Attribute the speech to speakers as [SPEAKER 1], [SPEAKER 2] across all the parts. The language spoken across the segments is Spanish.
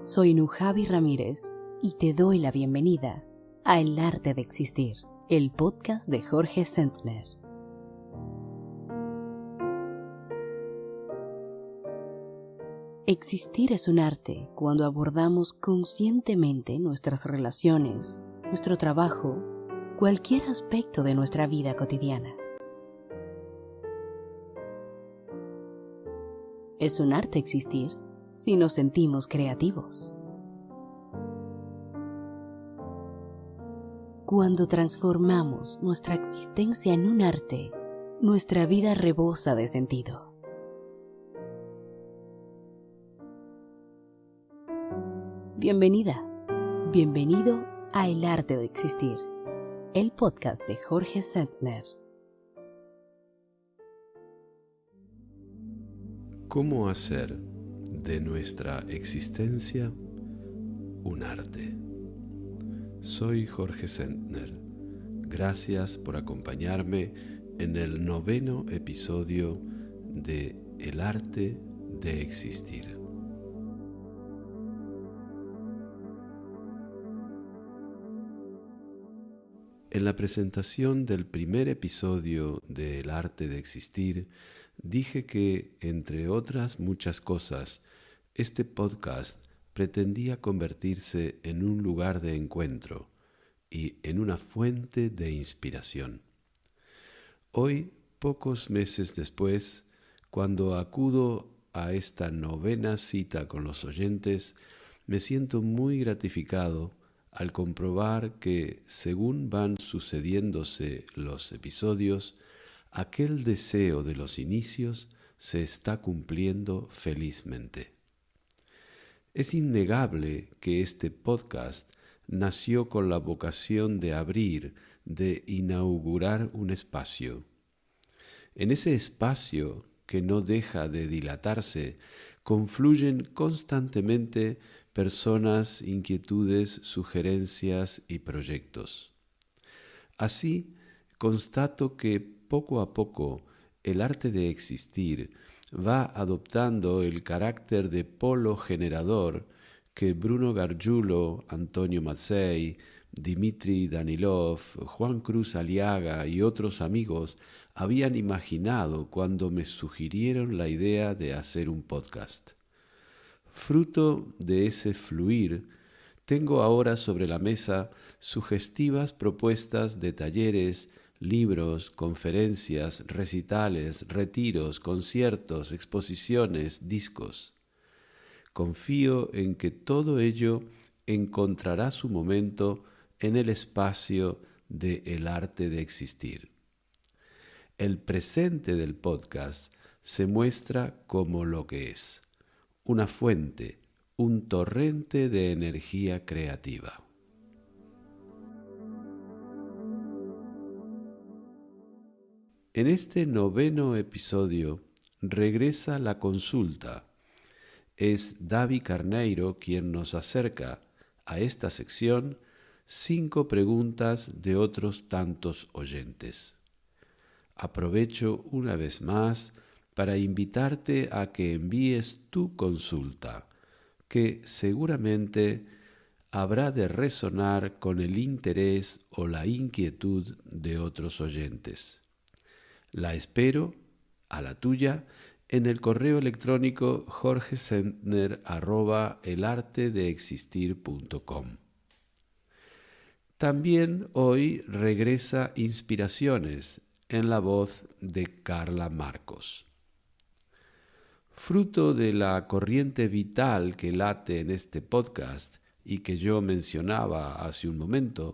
[SPEAKER 1] Soy Nujavi Ramírez y te doy la bienvenida a El Arte de Existir, el podcast de Jorge Sentner. Existir es un arte cuando abordamos conscientemente nuestras relaciones, nuestro trabajo, cualquier aspecto de nuestra vida cotidiana. Es un arte existir si nos sentimos creativos. Cuando transformamos nuestra existencia en un arte, nuestra vida rebosa de sentido. Bienvenida, bienvenido a El Arte de Existir, el podcast de Jorge Sentner.
[SPEAKER 2] ¿Cómo hacer de nuestra existencia un arte? Soy Jorge Sentner. Gracias por acompañarme en el 9º episodio de El Arte de Existir. En la presentación del primer episodio de El Arte de Existir, dije que, entre otras muchas cosas, este podcast pretendía convertirse en un lugar de encuentro y en una fuente de inspiración. Hoy, pocos meses después, cuando acudo a esta 9ª cita con los oyentes, me siento muy gratificado al comprobar que, según van sucediéndose los episodios, aquel deseo de los inicios se está cumpliendo felizmente. Es innegable que este podcast nació con la vocación de abrir, de inaugurar un espacio. En ese espacio, que no deja de dilatarse, confluyen constantemente personas, inquietudes, sugerencias y proyectos. Así, constato que poco a poco el arte de existir va adoptando el carácter de polo generador que Bruno Gargiulo, Antonio Mazzei, Dmitri Danilov, Juan Cruz Aliaga y otros amigos habían imaginado cuando me sugirieron la idea de hacer un podcast. Fruto de ese fluir, tengo ahora sobre la mesa sugestivas propuestas de talleres, libros, conferencias, recitales, retiros, conciertos, exposiciones, discos. Confío en que todo ello encontrará su momento en el espacio de El Arte de Existir. El presente del podcast se muestra como lo que es: una fuente, un torrente de energía creativa. En este 9º episodio regresa la consulta. Es Davi Carneiro quien nos acerca a esta sección 5 preguntas de otros tantos oyentes. Aprovecho una vez más para invitarte a que envíes tu consulta, que seguramente habrá de resonar con el interés o la inquietud de otros oyentes. La espero, a la tuya, en el correo electrónico jorgesentner@elartedeexistir.com. También hoy regresa Inspiraciones en la voz de Carla Marcos. Fruto de la corriente vital que late en este podcast y que yo mencionaba hace un momento,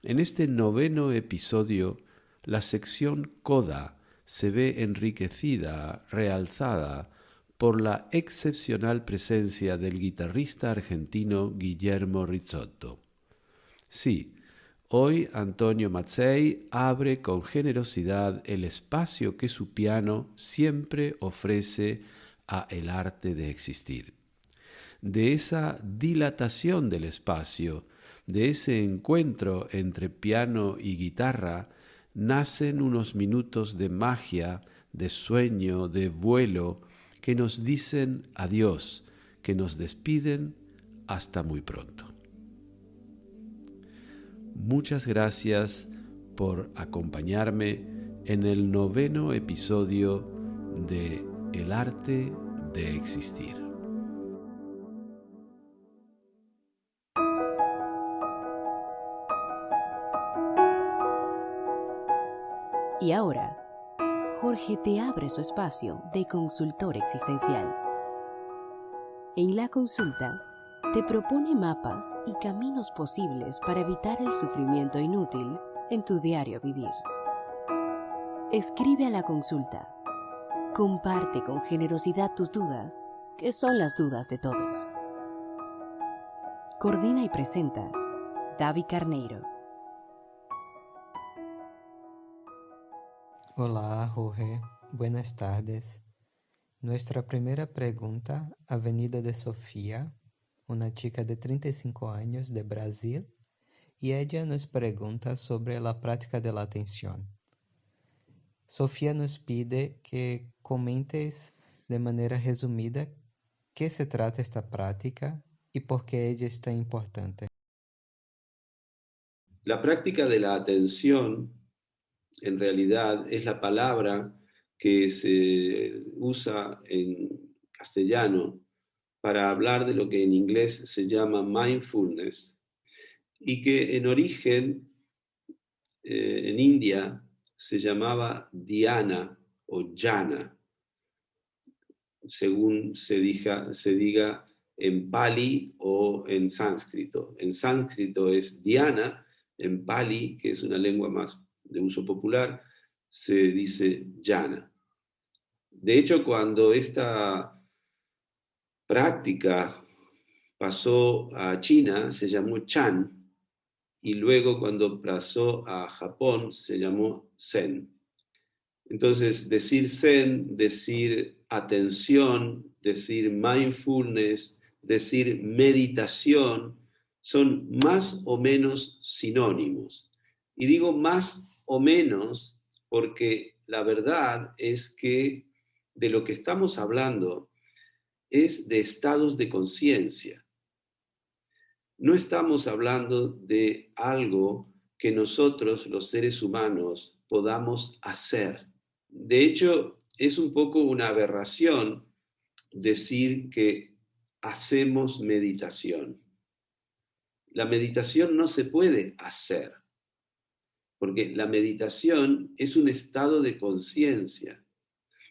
[SPEAKER 2] en este 9º episodio la sección Coda se ve enriquecida, realzada por la excepcional presencia del guitarrista argentino Guillermo Rizzotto. Sí, hoy Antonio Mazzei abre con generosidad el espacio que su piano siempre ofrece a El Arte de Existir. De esa dilatación del espacio, de ese encuentro entre piano y guitarra, nacen unos minutos de magia, de sueño, de vuelo, que nos dicen adiós, que nos despiden Hasta muy pronto. Muchas gracias por acompañarme en el 9º episodio de El arte de existir.
[SPEAKER 1] Y ahora, Jorge te abre su espacio de consultor existencial. En la consulta, te propone mapas y caminos posibles para evitar el sufrimiento inútil en tu diario vivir. Escribe a la consulta. Comparte con generosidad tus dudas, que son las dudas de todos. Coordina y presenta David Carneiro.
[SPEAKER 3] Olá, Jorge. Buenas tardes. Nuestra primera pregunta ha venido de Sofía, una chica de 35 años de Brasil, y ella nos pregunta sobre la práctica de la atención. Sofía nos pide que comentes de manera resumida qué se trata esta práctica y por qué ella es tan importante.
[SPEAKER 2] La práctica de la atención, en realidad, es la palabra que se usa en castellano para hablar de lo que en inglés se llama mindfulness y que en origen en India se llamaba dhyana o jhana, según se diga en Pali o en sánscrito. En sánscrito es dhyana, en Pali, que es una lengua más de uso popular, se dice jhana. De hecho, cuando esta práctica pasó a China, se llamó Chan, y luego cuando pasó a Japón, se llamó Zen. Entonces, decir Zen, decir atención, decir mindfulness, decir meditación, son más o menos sinónimos. Y digo más o menos porque la verdad es que de lo que estamos hablando es de estados de conciencia. No estamos hablando de algo que nosotros, los seres humanos, podamos hacer. De hecho, es un poco una aberración decir que hacemos meditación. La meditación no se puede hacer, porque la meditación es un estado de conciencia.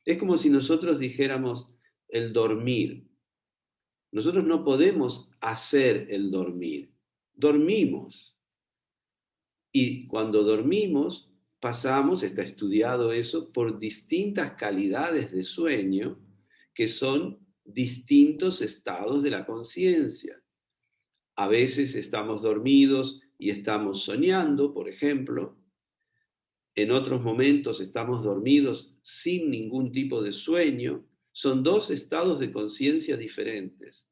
[SPEAKER 2] Es como si nosotros dijéramos el dormir. Nosotros no podemos hacer el dormir. Dormimos. Y cuando dormimos, pasamos, está estudiado eso, por distintas calidades de sueño que son distintos estados de la conciencia. A veces estamos dormidos y estamos soñando, por ejemplo. En otros momentos estamos dormidos sin ningún tipo de sueño. Son dos estados de conciencia diferentes.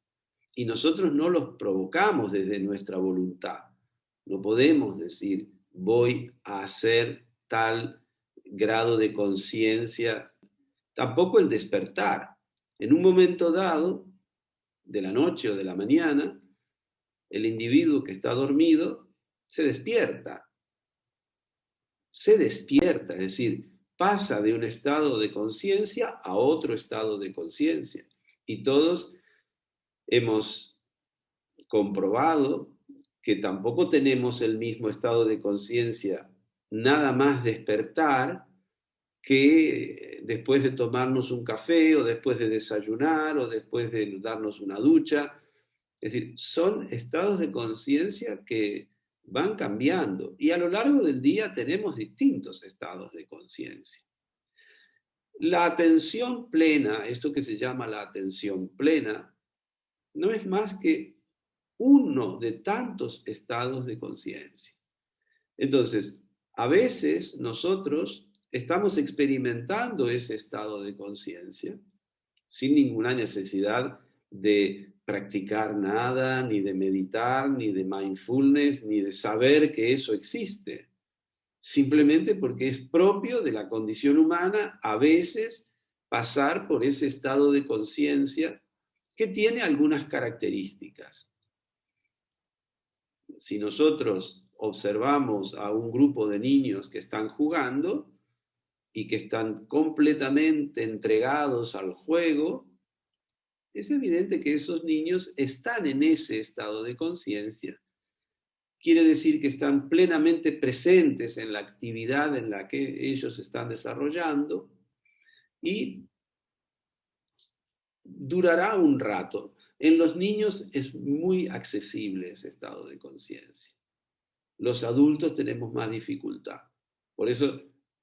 [SPEAKER 2] Y nosotros no los provocamos desde nuestra voluntad. No podemos decir, voy a hacer tal grado de conciencia. Tampoco el despertar. En un momento dado, de la noche o de la mañana, el individuo que está dormido se despierta. Se despierta, es decir, pasa de un estado de conciencia a otro estado de conciencia. Y todos hemos comprobado que tampoco tenemos el mismo estado de conciencia nada más despertar que después de tomarnos un café o después de desayunar o después de darnos una ducha. Es decir, son estados de conciencia que van cambiando y a lo largo del día tenemos distintos estados de conciencia. La atención plena, esto que se llama la atención plena, no es más que uno de tantos estados de conciencia. Entonces, a veces nosotros estamos experimentando ese estado de conciencia sin ninguna necesidad de practicar nada, ni de meditar, ni de mindfulness, ni de saber que eso existe. Simplemente porque es propio de la condición humana a veces pasar por ese estado de conciencia que tiene algunas características. Si nosotros observamos a un grupo de niños que están jugando y que están completamente entregados al juego, es evidente que esos niños están en ese estado de conciencia. Quiere decir que están plenamente presentes en la actividad en la que ellos están desarrollando y durará un rato. En los niños es muy accesible ese estado de conciencia. Los adultos tenemos más dificultad. Por eso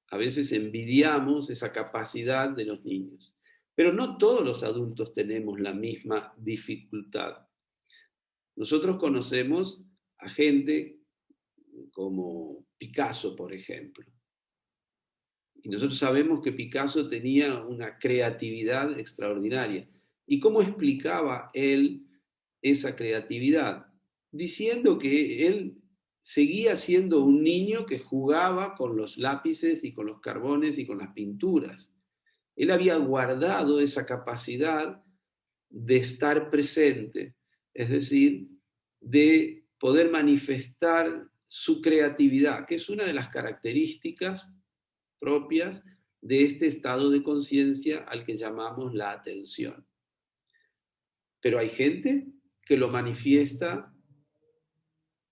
[SPEAKER 2] a veces envidiamos esa capacidad de los niños. Pero no todos los adultos tenemos la misma dificultad. Nosotros conocemos a gente como Picasso, por ejemplo. Y nosotros sabemos que Picasso tenía una creatividad extraordinaria. ¿Y cómo explicaba él esa creatividad? Diciendo que él seguía siendo un niño que jugaba con los lápices y con los carbones y con las pinturas. Él había guardado esa capacidad de estar presente, es decir, de poder manifestar su creatividad, que es una de las características propias de este estado de conciencia al que llamamos la atención. Pero hay gente que lo manifiesta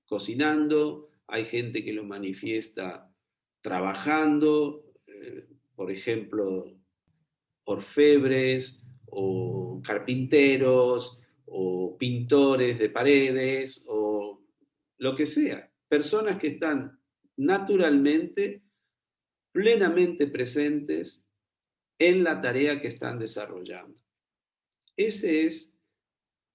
[SPEAKER 2] cocinando, hay gente que lo manifiesta trabajando, por ejemplo, orfebres o carpinteros o pintores de paredes o lo que sea. Personas que están naturalmente, plenamente presentes en la tarea que están desarrollando. Ese es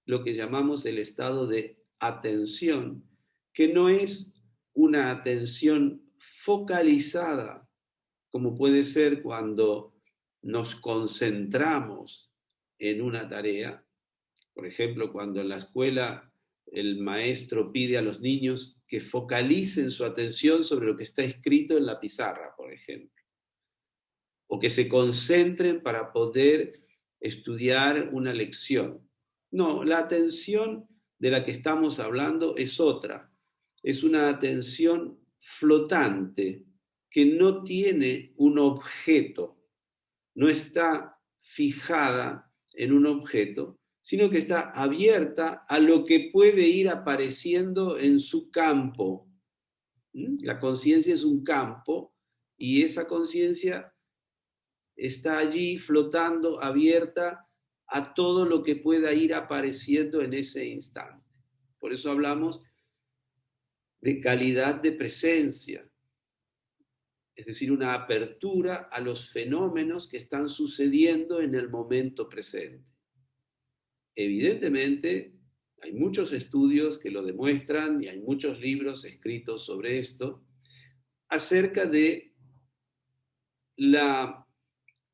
[SPEAKER 2] lo que llamamos el estado de atención, que no es una atención focalizada, como puede ser cuando nos concentramos en una tarea. Por ejemplo, cuando en la escuela el maestro pide a los niños que focalicen su atención sobre lo que está escrito en la pizarra, por ejemplo, o que se concentren para poder estudiar una lección. No, la atención de la que estamos hablando es otra. Es una atención flotante que no tiene un objeto, no está fijada en un objeto, sino que está abierta a lo que puede ir apareciendo en su campo. La conciencia es un campo y esa conciencia está allí flotando, abierta a todo lo que pueda ir apareciendo en ese instante. Por eso hablamos de calidad de presencia, es decir, una apertura a los fenómenos que están sucediendo en el momento presente. Evidentemente, hay muchos estudios que lo demuestran y hay muchos libros escritos sobre esto, acerca de la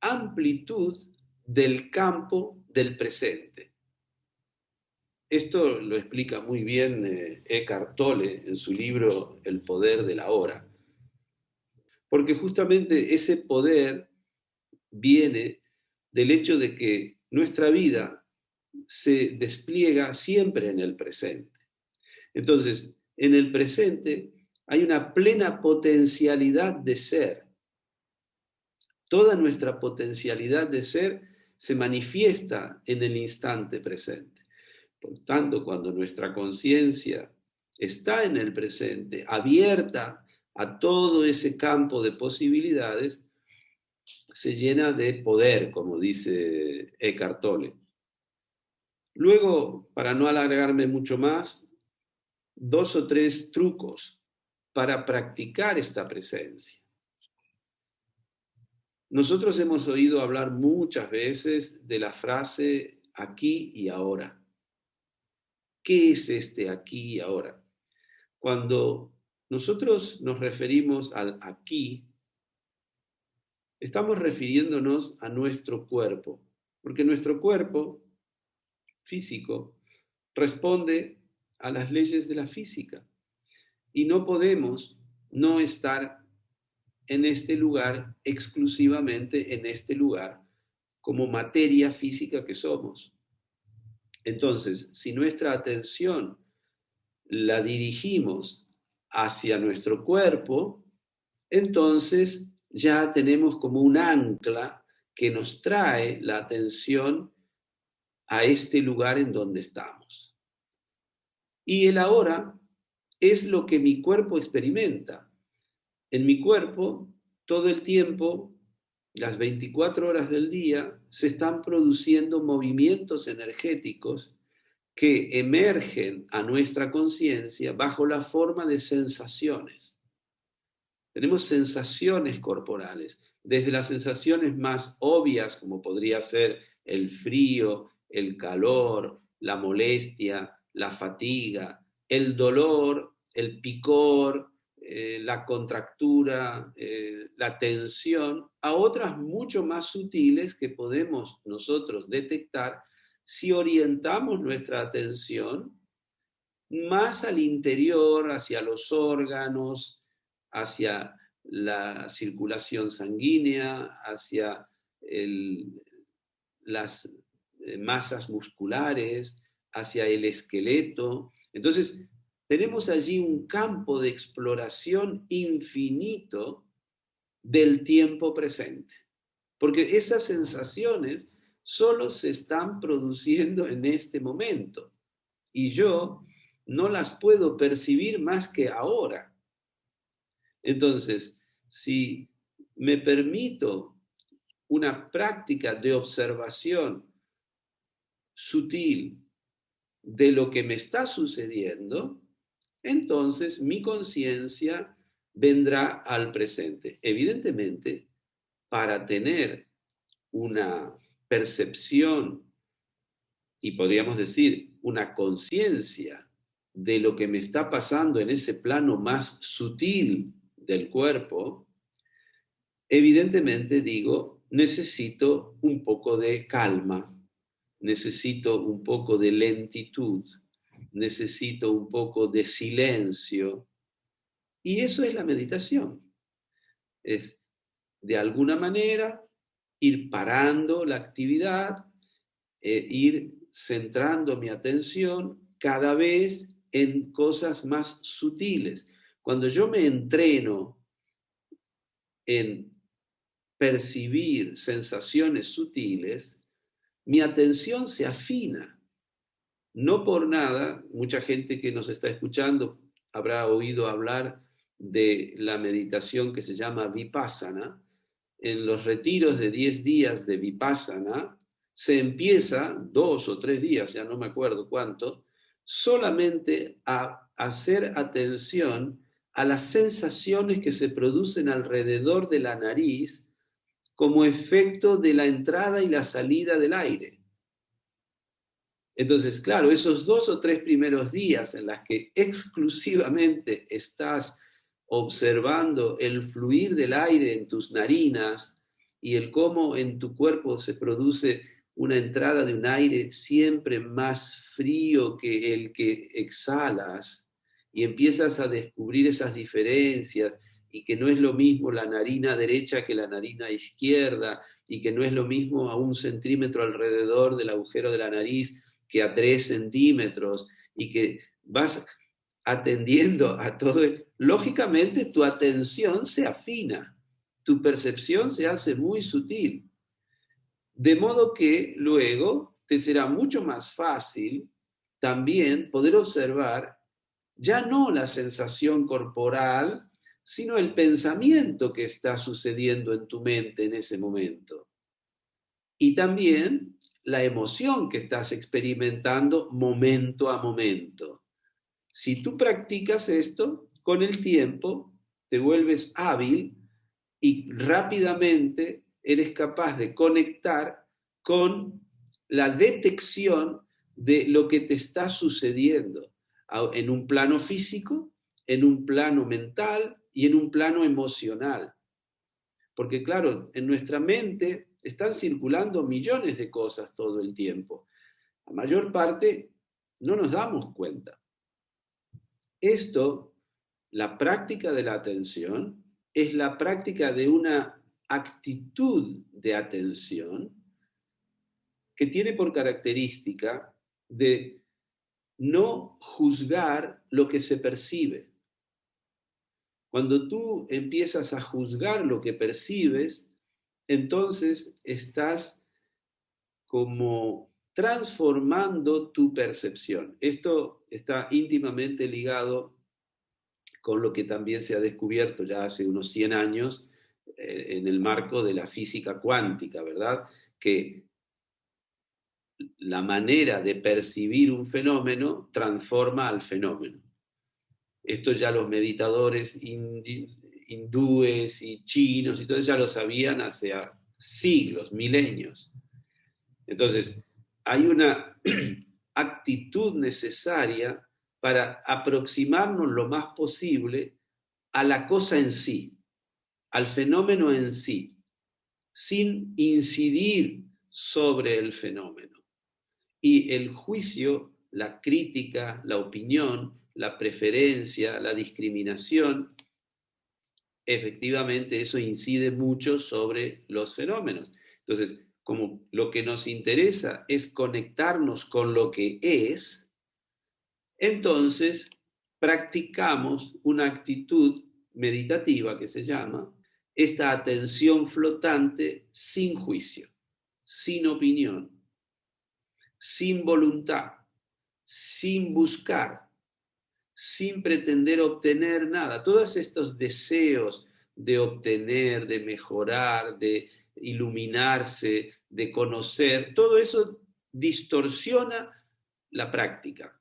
[SPEAKER 2] amplitud del campo del presente. Esto lo explica muy bien Eckhart Tolle en su libro El poder de la hora. Porque justamente ese poder viene del hecho de que nuestra vida se despliega siempre en el presente. Entonces, en el presente hay una plena potencialidad de ser. Toda nuestra potencialidad de ser se manifiesta en el instante presente. Por tanto, cuando nuestra conciencia está en el presente, abierta a todo ese campo de posibilidades, se llena de poder, como dice Eckhart Tolle. Luego, para no alargarme mucho más, 2 o 3 trucos para practicar esta presencia. Nosotros hemos oído hablar muchas veces de la frase aquí y ahora. ¿Qué es este aquí y ahora? Cuando nosotros nos referimos al aquí, estamos refiriéndonos a nuestro cuerpo, porque nuestro cuerpo físico responde a las leyes de la física y no podemos no estar en este lugar, exclusivamente en este lugar, como materia física que somos. Entonces, si nuestra atención la dirigimos hacia nuestro cuerpo, entonces ya tenemos como un ancla que nos trae la atención a este lugar en donde estamos. Y el ahora es lo que mi cuerpo experimenta. En mi cuerpo, todo el tiempo, las 24 horas del día, se están produciendo movimientos energéticos que emergen a nuestra conciencia bajo la forma de sensaciones. Tenemos sensaciones corporales, desde las sensaciones más obvias, como podría ser el frío, el calor, la molestia, la fatiga, el dolor, el picor, la contractura, la tensión, a otras mucho más sutiles que podemos nosotros detectar si orientamos nuestra atención más al interior, hacia los órganos, hacia la circulación sanguínea, hacia las masas musculares, hacia el esqueleto. Entonces, tenemos allí un campo de exploración infinito del tiempo presente, porque esas sensaciones solo se están produciendo en este momento y yo no las puedo percibir más que ahora. Entonces, si me permito una práctica de observación sutil de lo que me está sucediendo, entonces mi conciencia vendrá al presente. Evidentemente, para tener una percepción y podríamos decir una conciencia de lo que me está pasando en ese plano más sutil del cuerpo, evidentemente digo, necesito un poco de calma, necesito un poco de lentitud, necesito un poco de silencio. Y eso es la meditación. Es, de alguna manera, ir parando la actividad, ir centrando mi atención cada vez en cosas más sutiles. Cuando yo me entreno en percibir sensaciones sutiles, mi atención se afina. No por nada, mucha gente que nos está escuchando habrá oído hablar de la meditación que se llama Vipassana. En los retiros de 10 días de Vipassana se empieza, 2 o 3 días, ya no me acuerdo cuánto, solamente a hacer atención a las sensaciones que se producen alrededor de la nariz como efecto de la entrada y la salida del aire. Entonces, claro, esos 2 o 3 primeros días en los que exclusivamente estás observando el fluir del aire en tus narinas y el cómo en tu cuerpo se produce una entrada de un aire siempre más frío que el que exhalas, y empiezas a descubrir esas diferencias y que no es lo mismo la narina derecha que la narina izquierda y que no es lo mismo a 1 centímetro alrededor del agujero de la nariz que a 3 centímetros, y que vas atendiendo a todo. Lógicamente tu atención se afina, tu percepción se hace muy sutil, de modo que luego te será mucho más fácil también poder observar ya no la sensación corporal, sino el pensamiento que está sucediendo en tu mente en ese momento. Y también la emoción que estás experimentando momento a momento. Si tú practicas esto, con el tiempo te vuelves hábil y rápidamente eres capaz de conectar con la detección de lo que te está sucediendo en un plano físico, en un plano mental y en un plano emocional. Porque claro, en nuestra mente están circulando millones de cosas todo el tiempo. La mayor parte no nos damos cuenta. Esto, la práctica de la atención, es la práctica de una actitud de atención que tiene por característica de no juzgar lo que se percibe. Cuando tú empiezas a juzgar lo que percibes, entonces estás como transformando tu percepción. Esto está íntimamente ligado con lo que también se ha descubierto ya hace unos 100 años en el marco de la física cuántica, ¿verdad? Que la manera de percibir un fenómeno transforma al fenómeno. Esto ya los meditadores hindúes y chinos y todo ya lo sabían hace siglos, milenios. Entonces, hay una actitud necesaria para aproximarnos lo más posible a la cosa en sí, al fenómeno en sí, sin incidir sobre el fenómeno. Y el juicio, la crítica, la opinión, la preferencia, la discriminación, efectivamente eso incide mucho sobre los fenómenos. Entonces, como lo que nos interesa es conectarnos con lo que es, entonces practicamos una actitud meditativa que se llama esta atención flotante sin juicio, sin opinión, sin voluntad, sin buscar, sin pretender obtener nada. Todos estos deseos de obtener, de mejorar, de iluminarse, de conocer, todo eso distorsiona la práctica.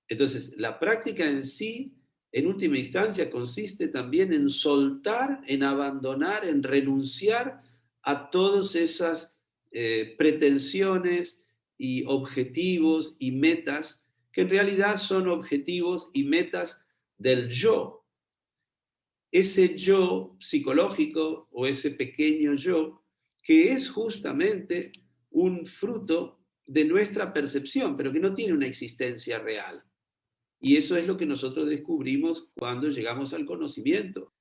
[SPEAKER 2] Entonces, la práctica en sí, en última instancia, consiste también en soltar, en abandonar, en renunciar a todas esas pretensiones y objetivos y metas que en realidad son objetivos y metas del yo. Ese yo psicológico o ese pequeño yo que es justamente un fruto de nuestra percepción, pero que no tiene una existencia real. Y eso es lo que nosotros descubrimos cuando llegamos al conocimiento.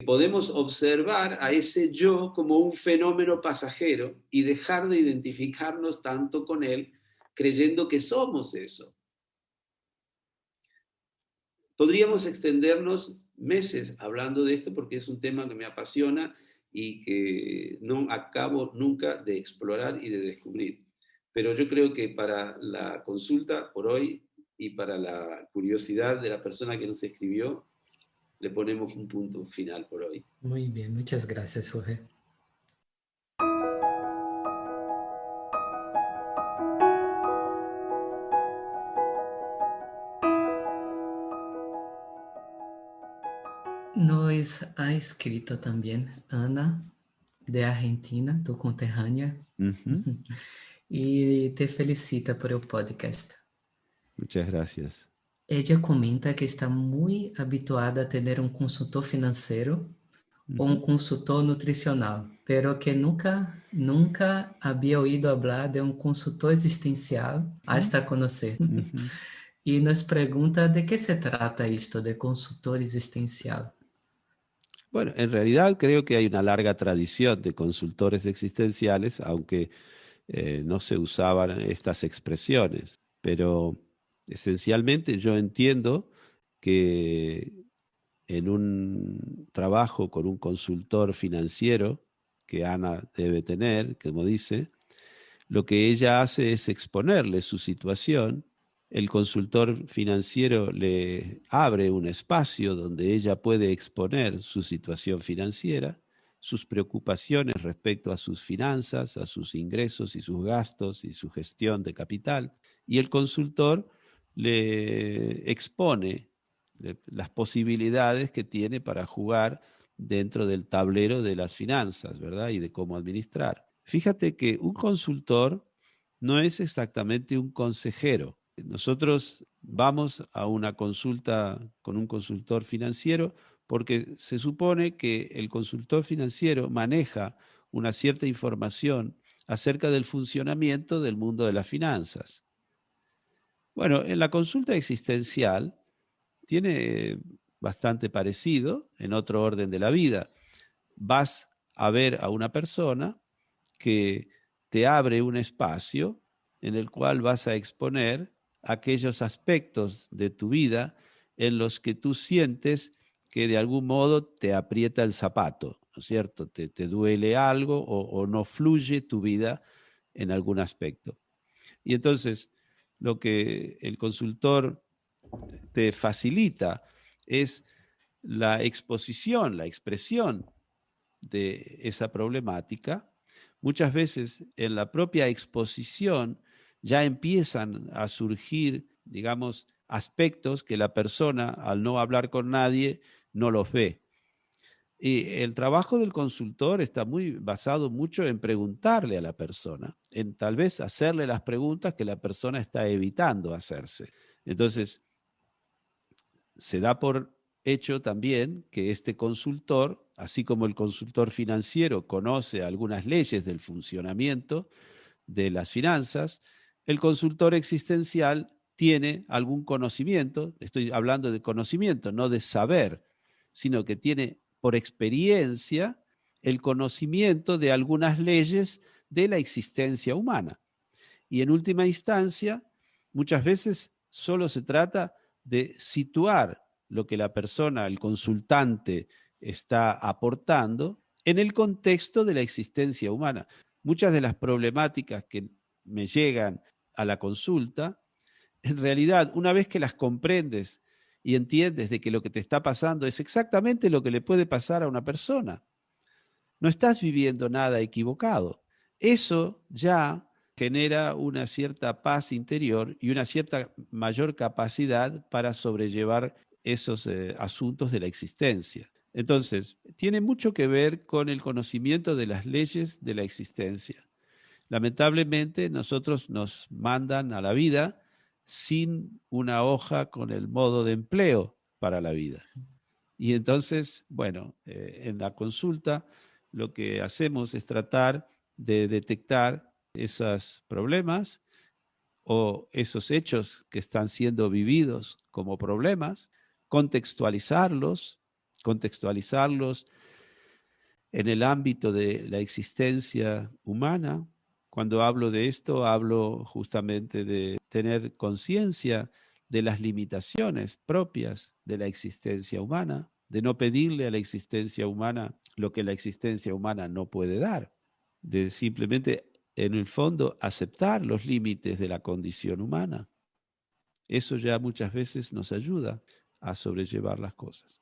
[SPEAKER 2] Podemos observar a ese yo como un fenómeno pasajero y dejar de identificarnos tanto con él creyendo que somos eso. Podríamos extendernos meses hablando de esto porque es un tema que me apasiona y que no acabo nunca de explorar y de descubrir. Pero yo creo que para la consulta por hoy y para la curiosidad de la persona que nos escribió, le ponemos un punto final por hoy.
[SPEAKER 3] Muy bien, muchas gracias, Jorge. Nos ha escrito también Ana, de Argentina, tu conterrânea, e te felicita por el podcast.
[SPEAKER 2] Muchas gracias.
[SPEAKER 3] Ella comenta que está muy habituada a tener un consultor financiero o un consultor nutricional, pero que nunca había oído hablar de un consultor existencial hasta conocer. Y nos pregunta de qué se trata esto de consultor existencial.
[SPEAKER 2] Bueno, en realidad creo que hay una larga tradición de consultores existenciales, aunque no se usaban estas expresiones, pero esencialmente yo entiendo que en un trabajo con un consultor financiero que Ana debe tener, como dice, lo que ella hace es exponerle su situación. El consultor financiero le abre un espacio donde ella puede exponer su situación financiera, sus preocupaciones respecto a sus finanzas, a sus ingresos y sus gastos y su gestión de capital. Y el consultor le expone las posibilidades que tiene para jugar dentro del tablero de las finanzas, ¿verdad? Y de cómo administrar. Fíjate que un consultor no es exactamente un consejero. Nosotros vamos a una consulta con un consultor financiero porque se supone que el consultor financiero maneja una cierta información acerca del funcionamiento del mundo de las finanzas. Bueno, en la consulta existencial tiene bastante parecido en otro orden de la vida. Vas a ver a una persona que te abre un espacio en el cual vas a exponer
[SPEAKER 4] aquellos aspectos de tu vida en los que tú sientes que de algún modo te aprieta el zapato, ¿no es cierto? Te duele algo o no fluye tu vida en algún aspecto. Y entonces lo que el consultor te facilita es la exposición, la expresión de esa problemática. Muchas veces en la propia exposición ya empiezan a surgir, digamos, aspectos que la persona, al no hablar con nadie, no los ve. Y el trabajo del consultor está muy basado mucho en preguntarle a la persona, en tal vez hacerle las preguntas que la persona está evitando hacerse. Entonces, se da por hecho también que este consultor, así como el consultor financiero conoce algunas leyes del funcionamiento de las finanzas, el consultor existencial tiene algún conocimiento, estoy hablando de conocimiento, no de saber, sino que tiene por experiencia el conocimiento de algunas leyes de la existencia humana. Y en última instancia, muchas veces solo se trata de situar lo que la persona, el consultante, está aportando en el contexto de la existencia humana. Muchas de las problemáticas que me llegan a la consulta, en realidad, una vez que las comprendes y entiendes de que lo que te está pasando es exactamente lo que le puede pasar a una persona, no estás viviendo nada equivocado. Eso ya genera una cierta paz interior y una cierta mayor capacidad para sobrellevar esos asuntos de la existencia. Entonces, tiene mucho que ver con el conocimiento de las leyes de la existencia. Lamentablemente, nosotros nos mandan a la vida sin una hoja con el modo de empleo para la vida. Y entonces, bueno, en la consulta lo que hacemos es tratar de detectar esos problemas o esos hechos que están siendo vividos como problemas, contextualizarlos en el ámbito de la existencia humana. Cuando hablo de esto, hablo justamente de tener conciencia de las limitaciones propias de la existencia humana, de no pedirle a la existencia humana lo que la existencia humana no puede dar, de simplemente, en el fondo, aceptar los límites de la condición humana. Eso ya muchas veces nos ayuda a sobrellevar las cosas.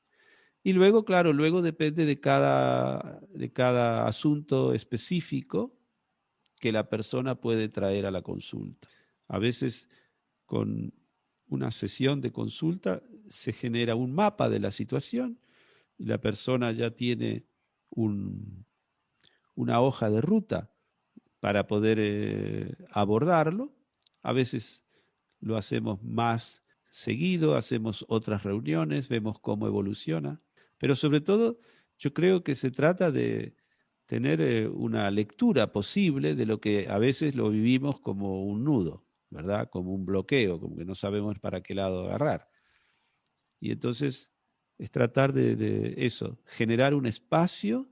[SPEAKER 4] Y luego, claro, luego depende de cada asunto específico que la persona puede traer a la consulta. A veces con una sesión de consulta se genera un mapa de la situación y la persona ya tiene una hoja de ruta para poder abordarlo. A veces lo hacemos más seguido, hacemos otras reuniones, vemos cómo evoluciona. Pero sobre todo, yo creo que se trata de tener una lectura posible de lo que a veces lo vivimos como un nudo, ¿verdad? Como un bloqueo, como que no sabemos para qué lado agarrar. Y entonces es tratar de eso, generar un espacio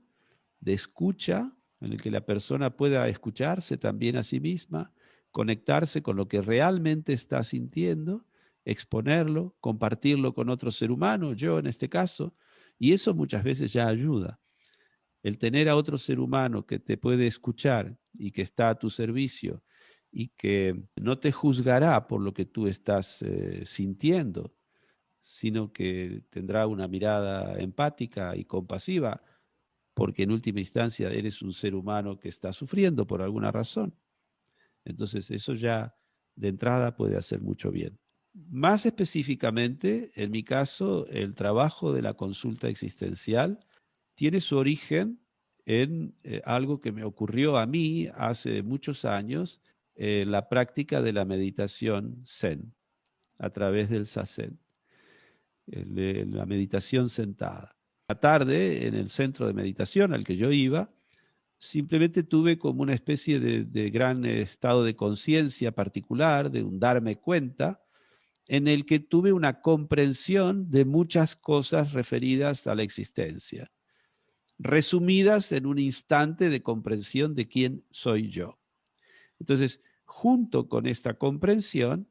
[SPEAKER 4] de escucha en el que la persona pueda escucharse también a sí misma, conectarse con lo que realmente está sintiendo, exponerlo, compartirlo con otro ser humano, yo en este caso, y eso muchas veces ya ayuda. El tener a otro ser humano que te puede escuchar y que está a tu servicio y que no te juzgará por lo que tú estás sintiendo, sino que tendrá una mirada empática y compasiva, porque en última instancia eres un ser humano que está sufriendo por alguna razón. Entonces eso ya de entrada puede hacer mucho bien. Más específicamente, en mi caso, el trabajo de la consulta existencial tiene su origen en algo que me ocurrió a mí hace muchos años, la práctica de la meditación Zen, a través del Zazen, la meditación sentada. La tarde, en el centro de meditación al que yo iba, simplemente tuve como una especie de gran estado de conciencia particular, de un darme cuenta, en el que tuve una comprensión de muchas cosas referidas a la existencia, resumidas en un instante de comprensión de quién soy yo. Entonces, junto con esta comprensión,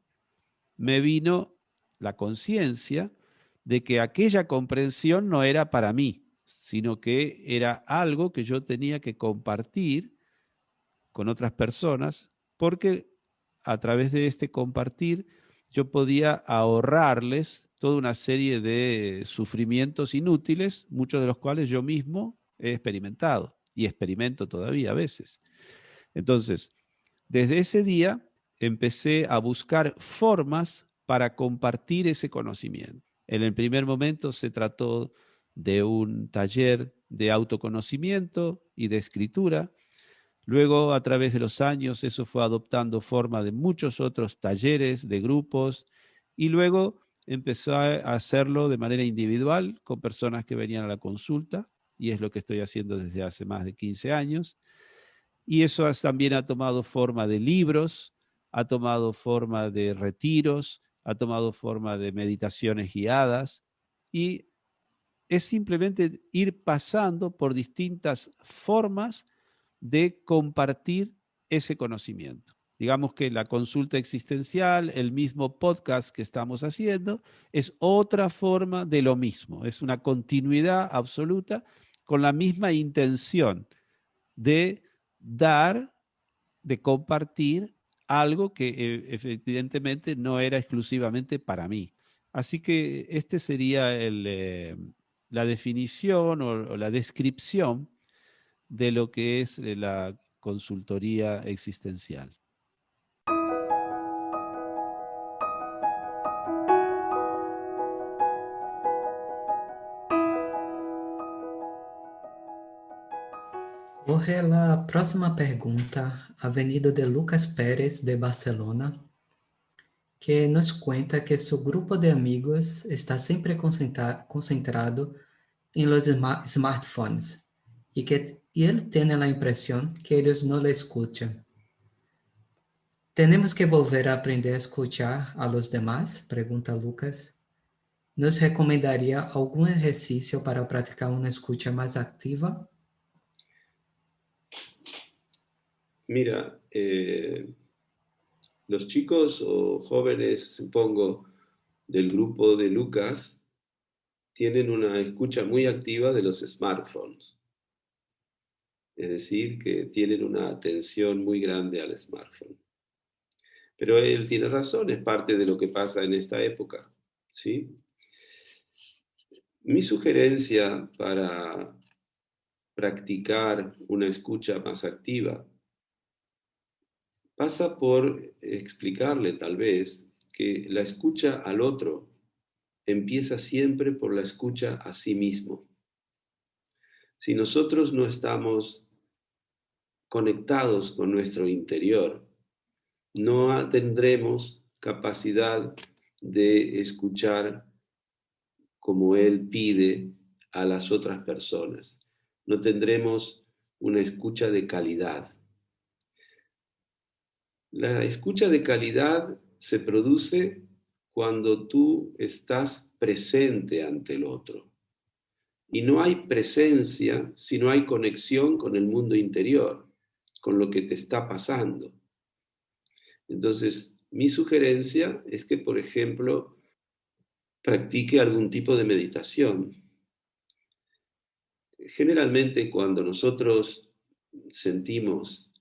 [SPEAKER 4] me vino la conciencia de que aquella comprensión no era para mí, sino que era algo que yo tenía que compartir con otras personas, porque a través de este compartir yo podía ahorrarles toda una serie de sufrimientos inútiles, muchos de los cuales yo mismo he experimentado y experimento todavía a veces. Entonces, desde ese día empecé a buscar formas para compartir ese conocimiento. En el primer momento se trató de un taller de autoconocimiento y de escritura. Luego, a través de los años, eso fue adoptando forma de muchos otros talleres, de grupos, y luego empezó a hacerlo de manera individual con personas que venían a la consulta, y es lo que estoy haciendo desde hace más de 15 años. Y eso también ha tomado forma de libros, ha tomado forma de retiros, ha tomado forma de meditaciones guiadas, y es simplemente ir pasando por distintas formas de compartir ese conocimiento. Digamos que la consulta existencial, el mismo podcast que estamos haciendo, es otra forma de lo mismo, es una continuidad absoluta con la misma intención de dar, de compartir algo que evidentemente no era exclusivamente para mí. Así que este sería la definición o la descripción de lo que es la consultoría existencial.
[SPEAKER 3] Jorge, la próxima pregunta ha venido de Lucas Pérez, de Barcelona, que nos cuenta que su grupo de amigos está siempre concentrado en los smartphones y él tiene la impresión que ellos no le escuchan. ¿Tenemos que volver a aprender a escuchar a los demás? Pregunta Lucas. ¿Nos recomendaría algún ejercicio para practicar una escucha más activa?
[SPEAKER 2] Mira, los chicos o jóvenes, supongo, del grupo de Lucas, tienen una escucha muy activa de los smartphones. Es decir, que tienen una atención muy grande al smartphone. Pero él tiene razón, es parte de lo que pasa en esta época, ¿sí? Mi sugerencia para practicar una escucha más activa pasa por explicarle tal vez que la escucha al otro empieza siempre por la escucha a sí mismo. Si nosotros no estamos conectados con nuestro interior, no tendremos capacidad de escuchar como Él pide a las otras personas. No tendremos una escucha de calidad. La escucha de calidad se produce cuando tú estás presente ante el otro. Y no hay presencia si no hay conexión con el mundo interior, con lo que te está pasando. Entonces, mi sugerencia es que, por ejemplo, practique algún tipo de meditación. Generalmente, cuando nosotros sentimos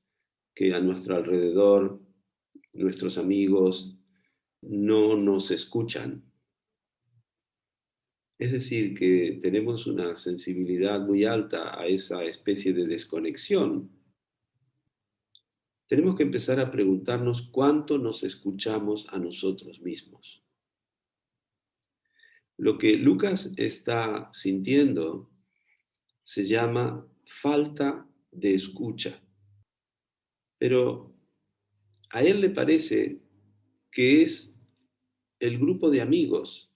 [SPEAKER 2] que a nuestro alrededor nuestros amigos no nos escuchan, es decir, que tenemos una sensibilidad muy alta a esa especie de desconexión, tenemos que empezar a preguntarnos cuánto nos escuchamos a nosotros mismos. Lo que Lucas está sintiendo se llama falta de escucha, pero a él le parece que es el grupo de amigos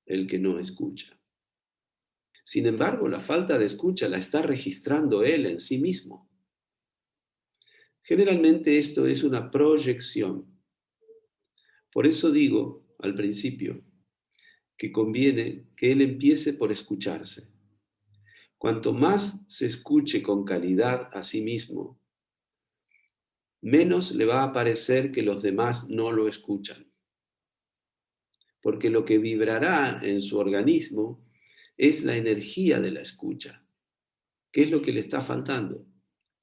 [SPEAKER 2] el que no escucha. Sin embargo, la falta de escucha la está registrando él en sí mismo. Generalmente esto es una proyección. Por eso digo al principio que conviene que él empiece por escucharse. Cuanto más se escuche con calidad a sí mismo, menos le va a parecer que los demás no lo escuchan. porque lo que vibrará en su organismo es la energía de la escucha, que es lo que le está faltando.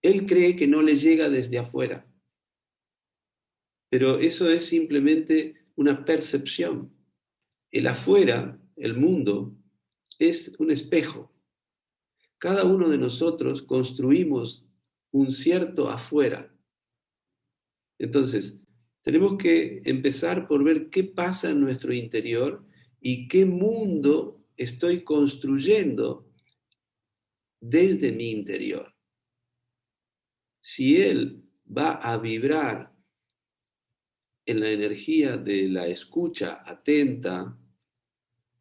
[SPEAKER 2] Él cree que no le llega desde afuera, pero eso es simplemente una percepción. El afuera, el mundo, es un espejo. Cada uno de nosotros construimos un cierto afuera. Entonces, tenemos que empezar por ver qué pasa en nuestro interior y qué mundo estoy construyendo desde mi interior. Si él va a vibrar en la energía de la escucha atenta,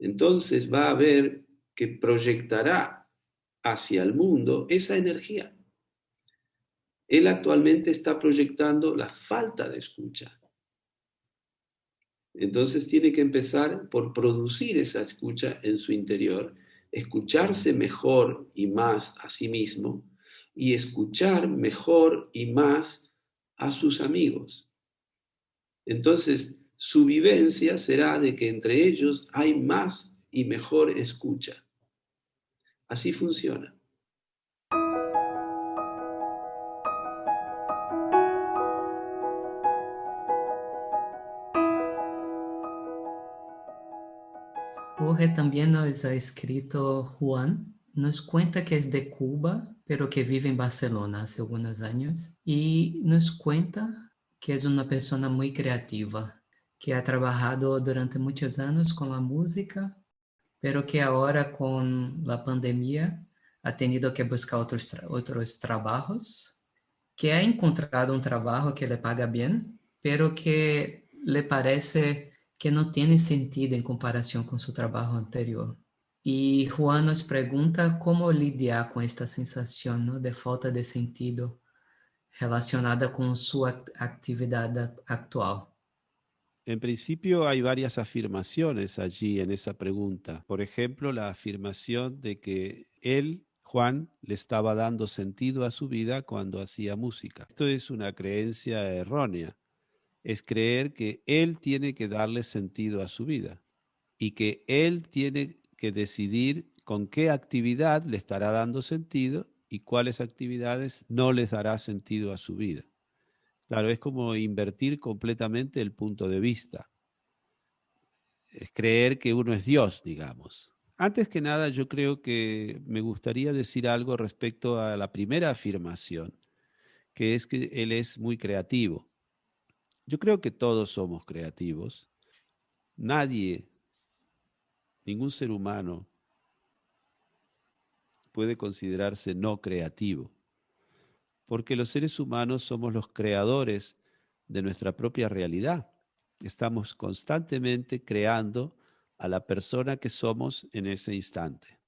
[SPEAKER 2] entonces va a ver que proyectará hacia el mundo esa energía. Él actualmente está proyectando la falta de escucha. Entonces tiene que empezar por producir esa escucha en su interior, escucharse mejor y más a sí mismo y escuchar mejor y más a sus amigos. Entonces, su vivencia será de que entre ellos hay más y mejor escucha. Así funciona.
[SPEAKER 3] Jorge también nos ha escrito Juan. Nos cuenta que es de Cuba, pero que vive en Barcelona hace algunos años. Y nos cuenta que es una persona muy creativa, que ha trabajado durante muchos años con la música, pero que ahora con la pandemia ha tenido que buscar otros trabajos, que ha encontrado un trabajo que le paga bien, pero que le parece que no tiene sentido en comparación con su trabajo anterior. Y Juan nos pregunta cómo lidiar con esta sensación, ¿no?, de falta de sentido relacionada con su actividad actual.
[SPEAKER 4] En principio hay varias afirmaciones allí en esa pregunta. Por ejemplo, la afirmación de que él, Juan, le estaba dando sentido a su vida cuando hacía música. Esto es una creencia errónea. Es creer que él tiene que darle sentido a su vida y que él tiene que decidir con qué actividad le estará dando sentido y cuáles actividades no les dará sentido a su vida. Claro, es como invertir completamente el punto de vista. Es creer que uno es Dios, digamos. Antes que nada, yo creo que me gustaría decir algo respecto a la primera afirmación, que es que él es muy creativo. Yo creo que todos somos creativos. Nadie, ningún ser humano puede considerarse no creativo, porque los seres humanos somos los creadores de nuestra propia realidad. Estamos constantemente creando a la persona que somos en ese instante.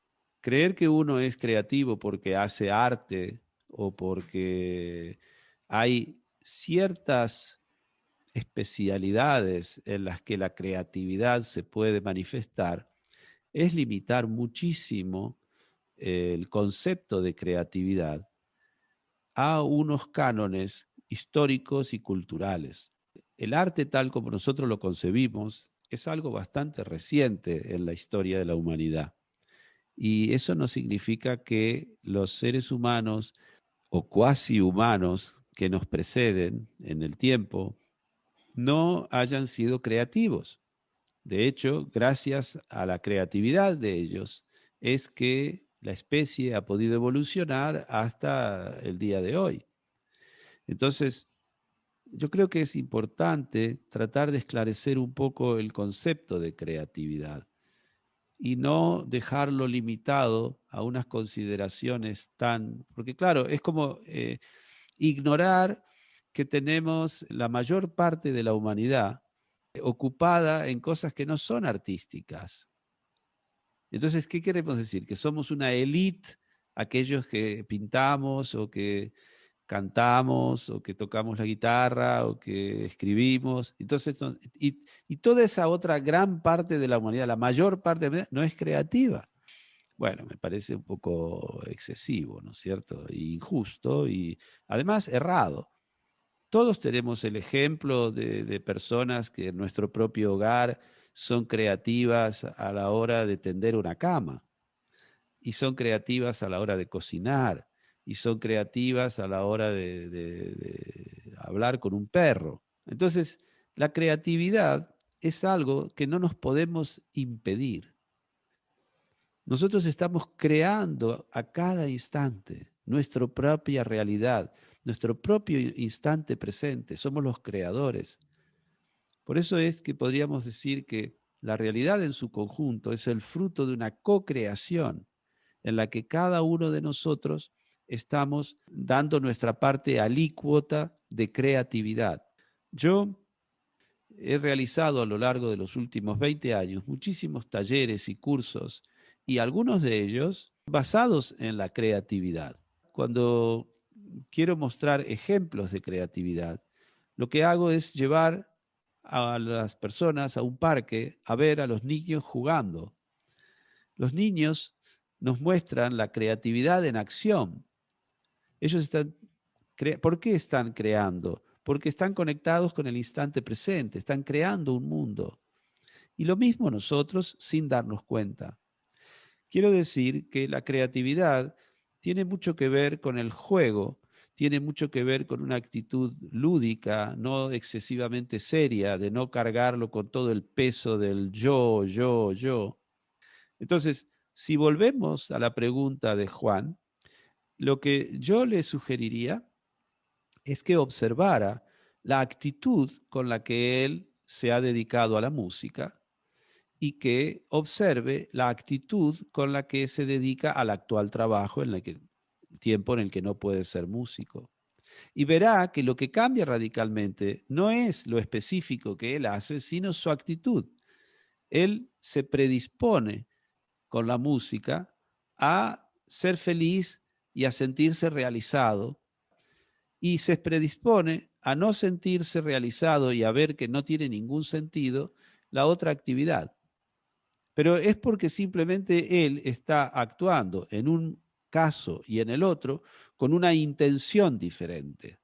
[SPEAKER 4] Creer que uno es creativo porque hace arte o porque hay ciertas especialidades en las que la creatividad se puede manifestar es limitar muchísimo el concepto de creatividad a unos cánones históricos y culturales. El arte tal como nosotros lo concebimos es algo bastante reciente en la historia de la humanidad. Y eso no significa que los seres humanos o cuasi humanos que nos preceden en el tiempo no hayan sido creativos. De hecho, gracias a la creatividad de ellos es que la especie ha podido evolucionar hasta el día de hoy. Entonces, yo creo que es importante tratar de esclarecer un poco el concepto de creatividad y no dejarlo limitado a unas consideraciones tan... Porque claro, es como ignorar que tenemos la mayor parte de la humanidad ocupada en cosas que no son artísticas. Entonces, ¿qué queremos decir? Que somos una élite, aquellos que pintamos o que cantamos o que tocamos la guitarra o que escribimos. Entonces, y toda esa otra gran parte de la humanidad, la mayor parte de la humanidad, no es creativa. Bueno, me parece un poco excesivo, ¿no es cierto? E injusto y además errado. Todos tenemos el ejemplo de personas que en nuestro propio hogar son creativas a la hora de tender una cama, y son creativas a la hora de cocinar, y son creativas a la hora de hablar con un perro. Entonces, la creatividad es algo que no nos podemos impedir. Nosotros estamos creando a cada instante nuestra propia realidad, nuestro propio instante presente. Somos los creadores. Por eso es que podríamos decir que la realidad en su conjunto es el fruto de una co-creación en la que cada uno de nosotros estamos dando nuestra parte alícuota de creatividad. Yo he realizado a lo largo de los últimos 20 años muchísimos talleres y cursos, y algunos de ellos basados en la creatividad. Cuando quiero mostrar ejemplos de creatividad, lo que hago es llevar a las personas a un parque a ver a los niños jugando. Los niños nos muestran la creatividad en acción. ¿Por qué están creando? Porque están conectados con el instante presente, están creando un mundo. Y lo mismo nosotros sin darnos cuenta. Quiero decir que la creatividad tiene mucho que ver con el juego, tiene mucho que ver con una actitud lúdica, no excesivamente seria, de no cargarlo con todo el peso del yo, yo, yo. Entonces, si volvemos a la pregunta de Juan, lo que yo le sugeriría es que observara la actitud con la que él se ha dedicado a la música y que observe la actitud con la que se dedica al actual trabajo, tiempo en el que no puede ser músico. Y verá que lo que cambia radicalmente no es lo específico que él hace, sino su actitud. Él se predispone con la música a ser feliz y a sentirse realizado, y se predispone a no sentirse realizado y a ver que no tiene ningún sentido la otra actividad. Pero es porque simplemente él está actuando en un caso y en el otro con una intención diferente.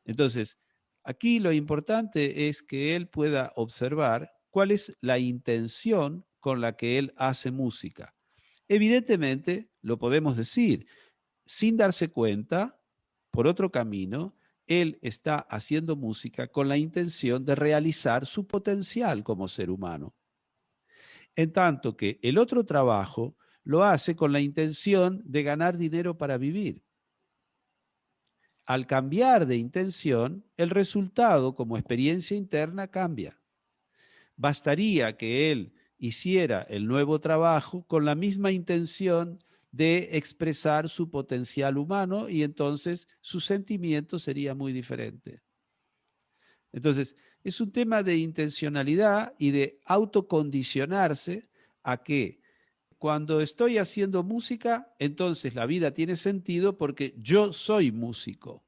[SPEAKER 4] Entonces, aquí lo importante es que él pueda observar cuál es la intención con la que él hace música. Evidentemente, lo podemos decir, sin darse cuenta, por otro camino, él está haciendo música con la intención de realizar su potencial como ser humano. En tanto que el otro trabajo lo hace con la intención de ganar dinero para vivir. Al cambiar de intención, el resultado como experiencia interna cambia. Bastaría que él hiciera el nuevo trabajo con la misma intención de expresar su potencial humano, y entonces su sentimiento sería muy diferente. Entonces, es un tema de intencionalidad y de autocondicionarse a que cuando estoy haciendo música, entonces la vida tiene sentido porque yo soy músico.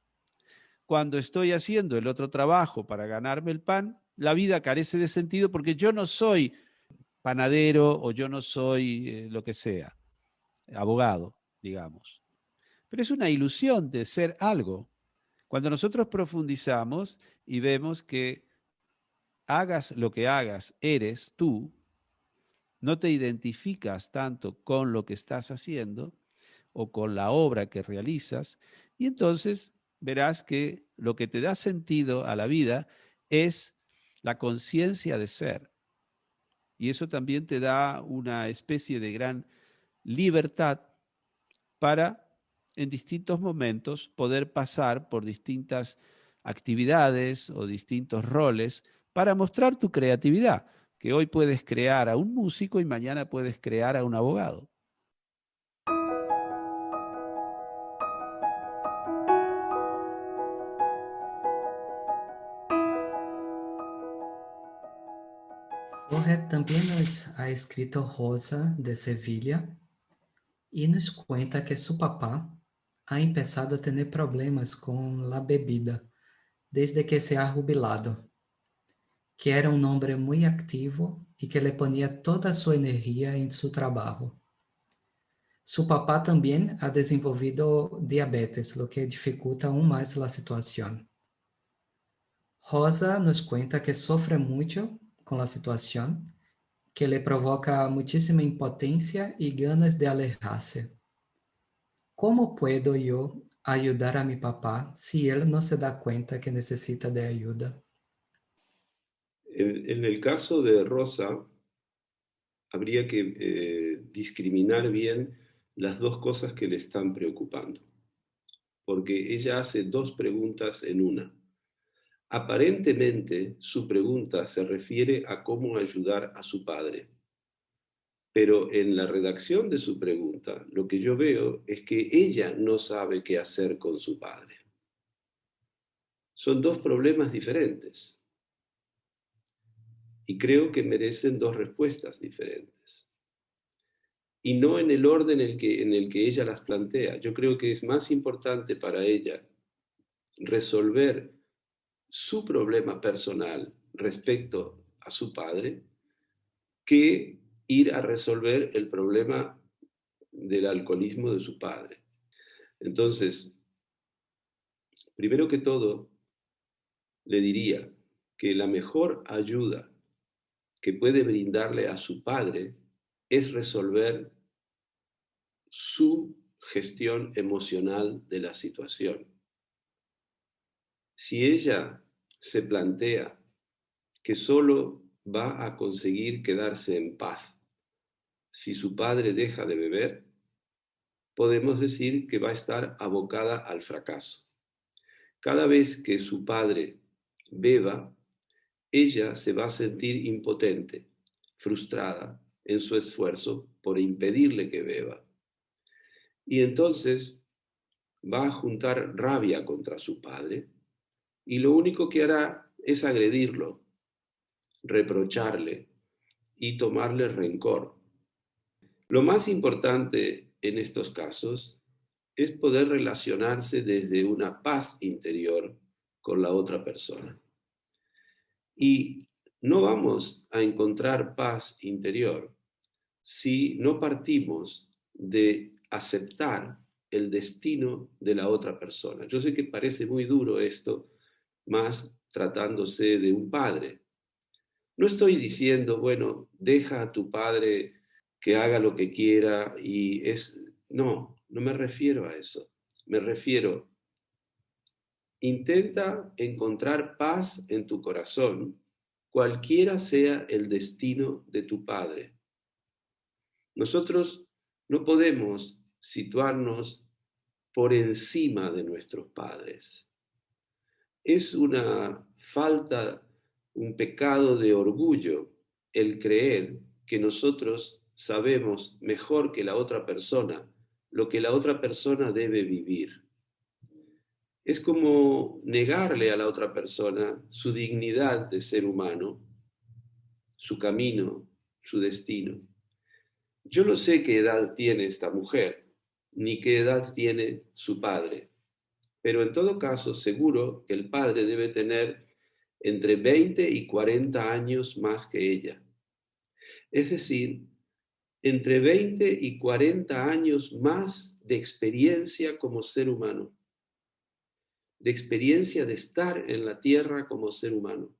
[SPEAKER 4] Cuando estoy haciendo el otro trabajo para ganarme el pan, la vida carece de sentido porque yo no soy panadero o yo no soy lo que sea, abogado, digamos. Pero es una ilusión de ser algo. Cuando nosotros profundizamos y vemos que hagas lo que hagas, eres tú, no te identificas tanto con lo que estás haciendo o con la obra que realizas, y entonces verás que lo que te da sentido a la vida es la conciencia de ser. Y eso también te da una especie de gran libertad para, en distintos momentos, poder pasar por distintas actividades o distintos roles para mostrar tu creatividad, que hoy puedes crear a un músico y mañana puedes crear a un abogado.
[SPEAKER 3] Jorge también nos ha escrito Rosa de Sevilla y nos cuenta que su papá ha empezado a tener problemas con la bebida desde que se ha jubilado, que era un hombre muy activo y que le ponía toda su energía en su trabajo. Su papá también ha desenvolvido diabetes, lo que dificulta aún más la situación. Rosa nos cuenta que sufre mucho con la situación que le provoca muchísima impotencia y ganas de alejarse. ¿Cómo puedo yo ayudar a mi papá si él no se da cuenta que necesita de ayuda?
[SPEAKER 2] En el caso de Rosa, habría que discriminar bien las dos cosas que le están preocupando, porque ella hace dos preguntas en una. Aparentemente, su pregunta se refiere a cómo ayudar a su padre, pero en la redacción de su pregunta, lo que yo veo es que ella no sabe qué hacer con su padre. Son dos problemas diferentes y creo que merecen dos respuestas diferentes. Y no en el orden en el que ella las plantea. Yo creo que es más importante para ella resolver su problema personal respecto a su padre que ir a resolver el problema del alcoholismo de su padre. Entonces, primero que todo, le diría que la mejor ayuda que puede brindarle a su padre es resolver su gestión emocional de la situación. Si ella se plantea que solo va a conseguir quedarse en paz si su padre deja de beber, podemos decir que va a estar abocada al fracaso. Cada vez que su padre beba, ella se va a sentir impotente, frustrada en su esfuerzo por impedirle que beba. Y entonces va a juntar rabia contra su padre y lo único que hará es agredirlo, reprocharle y tomarle rencor. Lo más importante en estos casos es poder relacionarse desde una paz interior con la otra persona. Y no vamos a encontrar paz interior si no partimos de aceptar el destino de la otra persona. Yo sé que parece muy duro esto, más tratándose de un padre. No estoy diciendo, bueno, deja a tu padre que haga lo que quiera y es... No, no me refiero a eso. Me refiero, intenta encontrar paz en tu corazón, cualquiera sea el destino de tu padre. Nosotros no podemos situarnos por encima de nuestros padres. Es una falta, un pecado de orgullo el creer que nosotros sabemos mejor que la otra persona lo que la otra persona debe vivir. Es como negarle a la otra persona su dignidad de ser humano, su camino, su destino. Yo no sé qué edad tiene esta mujer, ni qué edad tiene su padre, pero en todo caso seguro que el padre debe tener entre 20 y 40 años más que ella. Es decir, entre 20 y 40 años más de experiencia como ser humano, de experiencia de estar en la tierra como ser humano.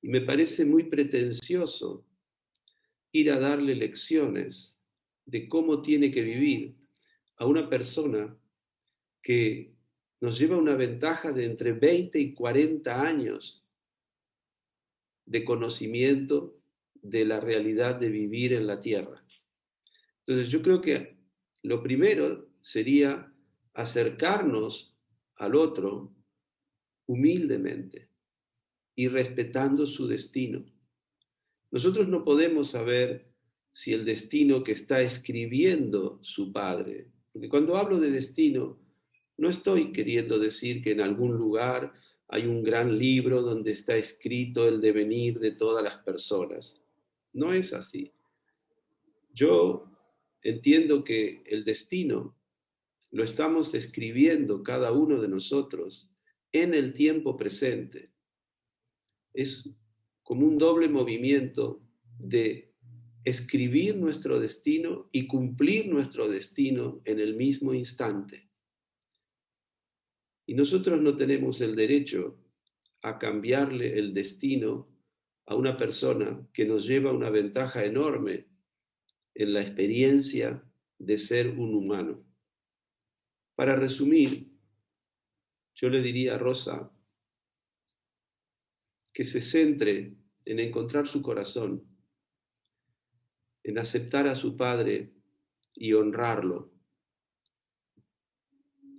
[SPEAKER 2] Y me parece muy pretencioso ir a darle lecciones de cómo tiene que vivir a una persona que nos lleva una ventaja de entre 20 y 40 años de conocimiento de la realidad de vivir en la tierra. Entonces yo creo que lo primero sería acercarnos al otro humildemente y respetando su destino. Nosotros no podemos saber si el destino que está escribiendo su padre, porque cuando hablo de destino, no estoy queriendo decir que en algún lugar hay un gran libro donde está escrito el devenir de todas las personas. No es así. Yo entiendo que el destino lo estamos escribiendo cada uno de nosotros en el tiempo presente. Es como un doble movimiento de escribir nuestro destino y cumplir nuestro destino en el mismo instante. Y nosotros no tenemos el derecho a cambiarle el destino a una persona que nos lleva una ventaja enorme en la experiencia de ser un humano. Para resumir, yo le diría a Rosa que se centre en encontrar su corazón, en aceptar a su padre y honrarlo,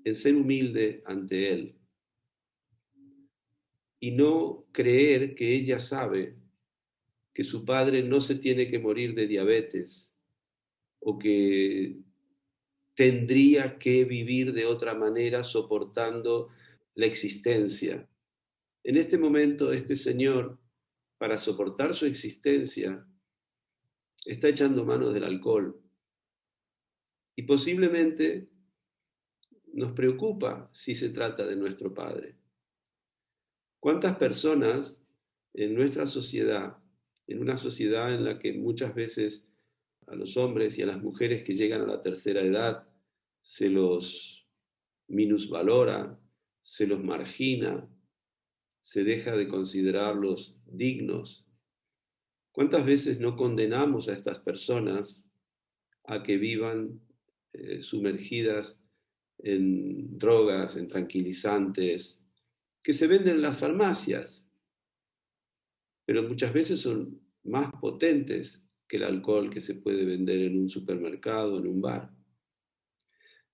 [SPEAKER 2] en ser humilde ante él y no creer que ella sabe que su padre no se tiene que morir de diabetes o que tendría que vivir de otra manera soportando la existencia. En este momento, este señor, para soportar su existencia, está echando mano del alcohol. Y posiblemente nos preocupa si se trata de nuestro padre. ¿Cuántas personas en nuestra sociedad, en una sociedad en la que muchas veces a los hombres y a las mujeres que llegan a la tercera edad se los minusvalora, se los margina, se deja de considerarlos dignos? ¿Cuántas veces no condenamos a estas personas a que vivan sumergidas en drogas, en tranquilizantes, que se venden en las farmacias, pero muchas veces son más potentes que el alcohol que se puede vender en un supermercado, en un bar?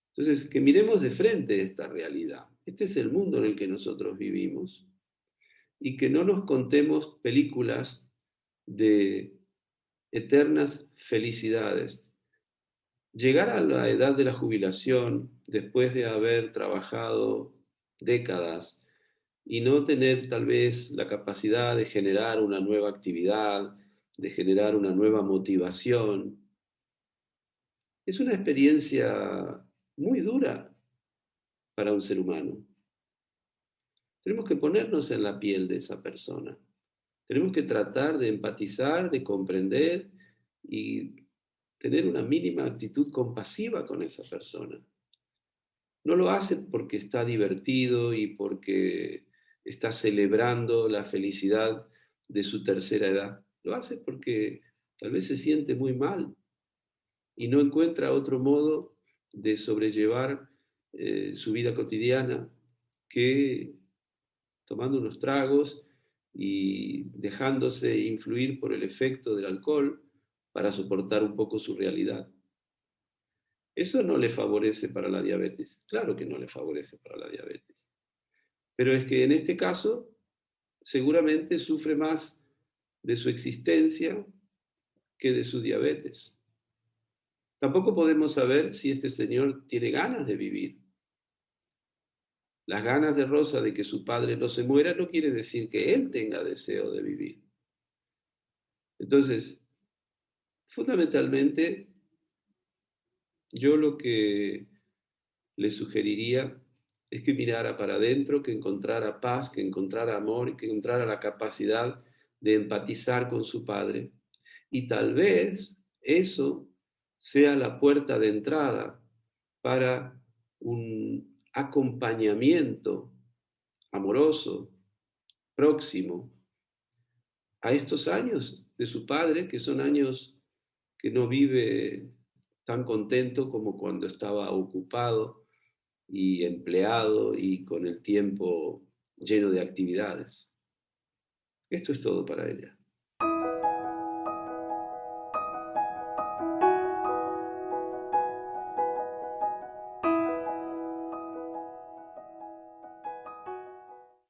[SPEAKER 2] Entonces, que miremos de frente esta realidad. Este es el mundo en el que nosotros vivimos y que no nos contemos películas de eternas felicidades. Llegar a la edad de la jubilación después de haber trabajado décadas y no tener tal vez la capacidad de generar una nueva actividad, de generar una nueva motivación, es una experiencia muy dura para un ser humano. Tenemos que ponernos en la piel de esa persona. Tenemos que tratar de empatizar, de comprender y tener una mínima actitud compasiva con esa persona. No lo hace porque está divertido y porque está celebrando la felicidad de su tercera edad. Lo hace porque tal vez se siente muy mal y no encuentra otro modo de sobrellevar su vida cotidiana que tomando unos tragos y dejándose influir por el efecto del alcohol para soportar un poco su realidad. Eso no le favorece para la diabetes. Claro que no le favorece para la diabetes. Pero es que en este caso seguramente sufre más de su existencia que de su diabetes. Tampoco podemos saber si este señor tiene ganas de vivir. Las ganas de Rosa de que su padre no se muera no quiere decir que él tenga deseo de vivir. Entonces, fundamentalmente, yo lo que le sugeriría es que mirara para adentro, que encontrara paz, que encontrara amor y que encontrara la capacidad de empatizar con su padre. Y tal vez eso sea la puerta de entrada para un acompañamiento amoroso, próximo, a estos años de su padre, que son años que no vive tan contento como cuando estaba ocupado y empleado y con el tiempo lleno de actividades. Esto es todo para ella.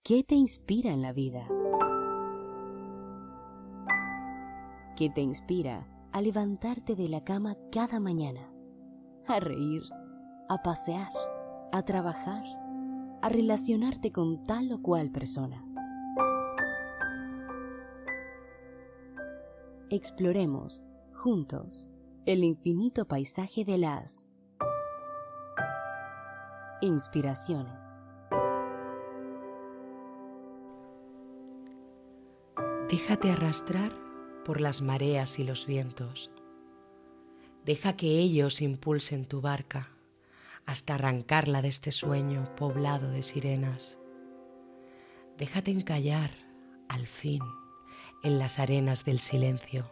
[SPEAKER 1] ¿Qué te inspira en la vida? ¿Qué te inspira a levantarte de la cama cada mañana? A reír, a pasear, a trabajar, a relacionarte con tal o cual persona. Exploremos, juntos, el infinito paisaje de las inspiraciones.
[SPEAKER 5] Déjate arrastrar por las mareas y los vientos. Deja que ellos impulsen tu barca hasta arrancarla de este sueño poblado de sirenas. Déjate encallar, al fin, en las arenas del silencio.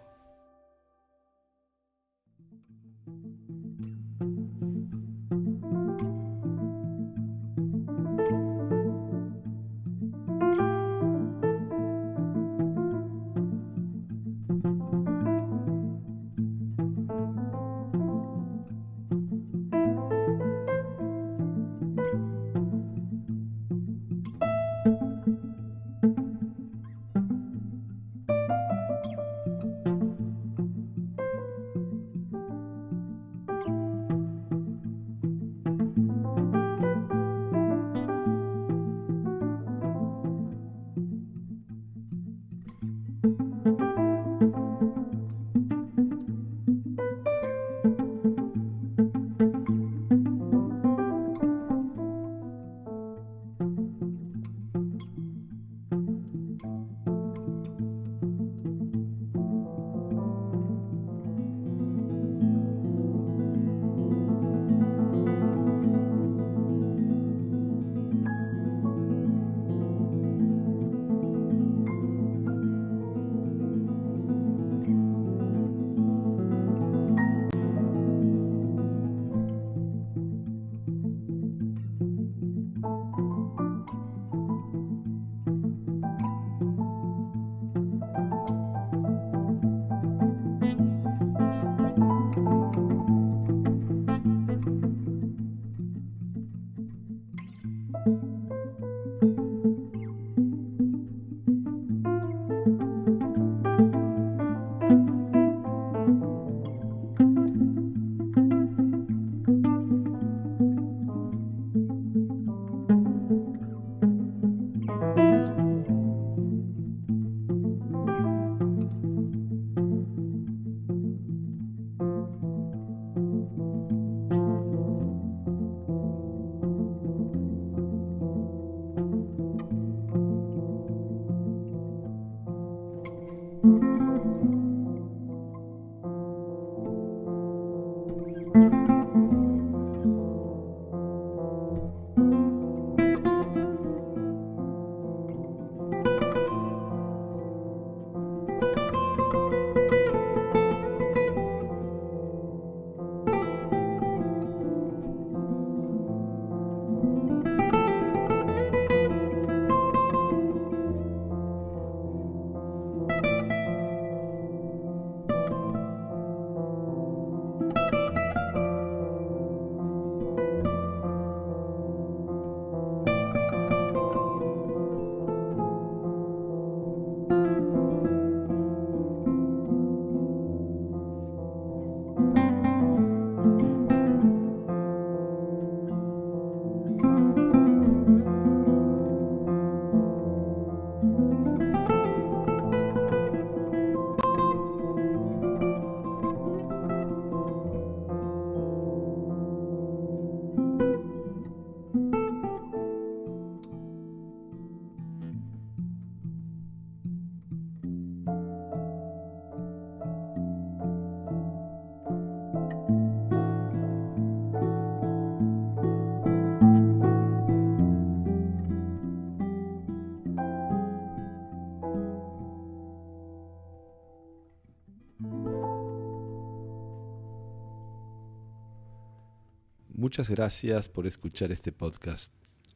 [SPEAKER 2] Muchas gracias por escuchar este podcast.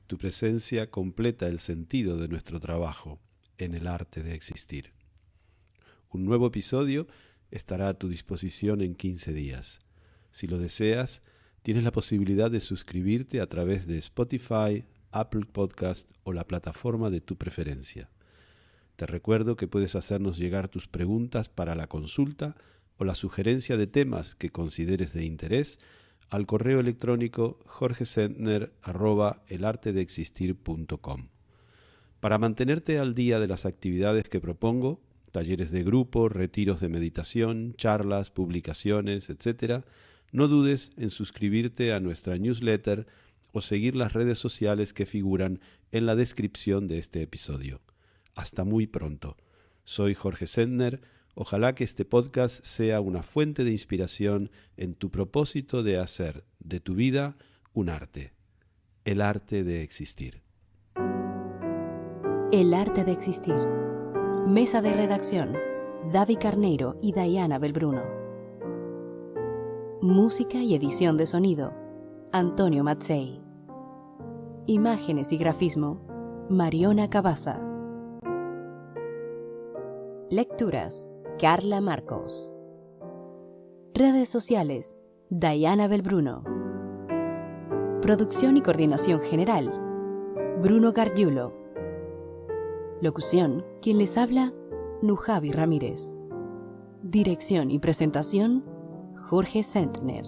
[SPEAKER 2] Tu presencia completa el sentido de nuestro trabajo en el arte de existir. Un nuevo episodio estará a tu disposición en 15 días. Si lo deseas, tienes la posibilidad de suscribirte a través de Spotify, Apple Podcast o la plataforma de tu preferencia. Te recuerdo que puedes hacernos llegar tus preguntas para la consulta o la sugerencia de temas que consideres de interés al correo electrónico jorgesendner@elartedeexistir.com. Para mantenerte al día de las actividades que propongo, talleres de grupo, retiros de meditación, charlas, publicaciones, etc., no dudes en suscribirte a nuestra newsletter o seguir las redes sociales que figuran en la descripción de este episodio. Hasta muy pronto. Soy Jorge Sendner. Ojalá que este podcast sea una fuente de inspiración en tu propósito de hacer de tu vida un arte, el arte de existir.
[SPEAKER 1] El arte de existir. Mesa de redacción, David Carneiro y Diana Belbruno. Música y edición de sonido, Antonio Mazzei. Imágenes y grafismo, Mariona Cabaza. Lecturas, Carla Marcos. Redes sociales, Diana Belbruno. Producción y coordinación general, Bruno Gargiulo. Locución, quien les habla, Nujavi Ramírez. Dirección y presentación, Jorge Sentner.